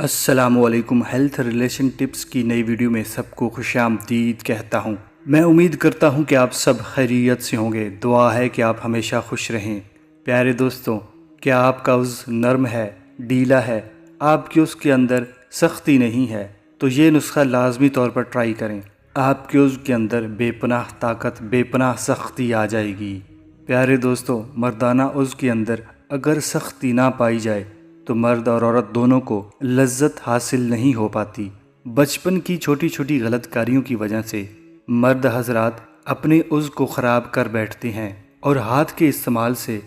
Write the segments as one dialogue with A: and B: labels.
A: السلام علیکم۔ Health relation tips کی نئی ویڈیو میں سب کو خوش آمدید کہتا ہوں۔ میں امید کرتا ہوں کہ آپ سب خیریت سے ہوں گے۔ دعا ہے کہ آپ ہمیشہ خوش رہیں۔ پیارے دوستوں، کیا آپ کا عضو نرم ہے، ڈھیلا ہے، آپ کے عضو کے اندر سختی نہیں ہے، تو یہ نسخہ لازمی طور پر ٹرائی کریں۔ آپ کے عضو کے اندر بے پناہ طاقت، بے پناہ سختی آ جائے گی۔ پیارے دوستوں، مردانہ عضو کے اندر اگر سختی نہ پائی جائے تو مرد اور عورت دونوں کو لذت حاصل نہیں ہو پاتی۔ بچپن کی چھوٹی چھوٹی غلط کاریوں کی وجہ سے مرد حضرات اپنے عضو کو خراب کر بیٹھتے ہیں اور ہاتھ کے استعمال سے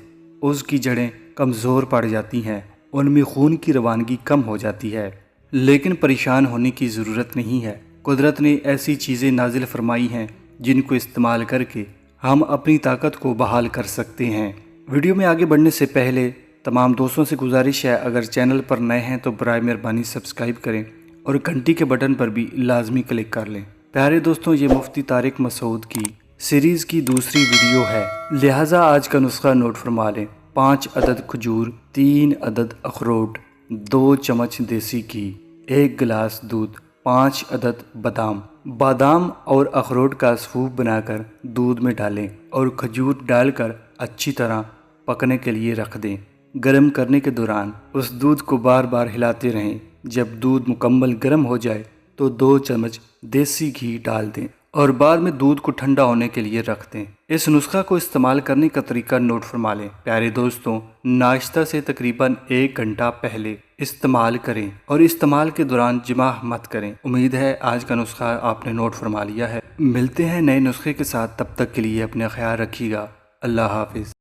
A: عضو کی جڑیں کمزور پڑ جاتی ہیں، ان میں خون کی روانگی کم ہو جاتی ہے۔ لیکن پریشان ہونے کی ضرورت نہیں ہے۔ قدرت نے ایسی چیزیں نازل فرمائی ہیں جن کو استعمال کر کے ہم اپنی طاقت کو بحال کر سکتے ہیں۔ ویڈیو میں آگے بڑھنے سے پہلے تمام دوستوں سے گزارش ہے، اگر چینل پر نئے ہیں تو برائے مہربانی سبسکرائب کریں اور گھنٹی کے بٹن پر بھی لازمی کلک کر لیں۔ پیارے دوستوں، یہ مفتی طارق مسعود کی سیریز کی دوسری ویڈیو ہے، لہٰذا آج کا نسخہ نوٹ فرما لیں۔ 5 عدد کھجور، 3 عدد اخروٹ، 2 چمچ دیسی گھی، 1 گلاس دودھ، 5 عدد بادام۔ بادام اور اخروٹ کا سوپ بنا کر دودھ میں ڈالیں اور کھجور ڈال کر اچھی طرح پکنے کے لیے رکھ دیں۔ گرم کرنے کے دوران اس دودھ کو بار بار ہلاتے رہیں۔ جب دودھ مکمل گرم ہو جائے تو 2 چمچ دیسی گھی ڈال دیں اور بعد میں دودھ کو ٹھنڈا ہونے کے لیے رکھ دیں۔ اس نسخہ کو استعمال کرنے کا طریقہ نوٹ فرما لیں۔ پیارے دوستوں، ناشتہ سے تقریباً 1 گھنٹہ پہلے استعمال کریں اور استعمال کے دوران جمع مت کریں۔ امید ہے آج کا نسخہ آپ نے نوٹ فرما لیا ہے۔ ملتے ہیں نئے نسخے کے ساتھ، تب تک کے لیے اپنا خیال رکھیے گا۔ اللہ حافظ۔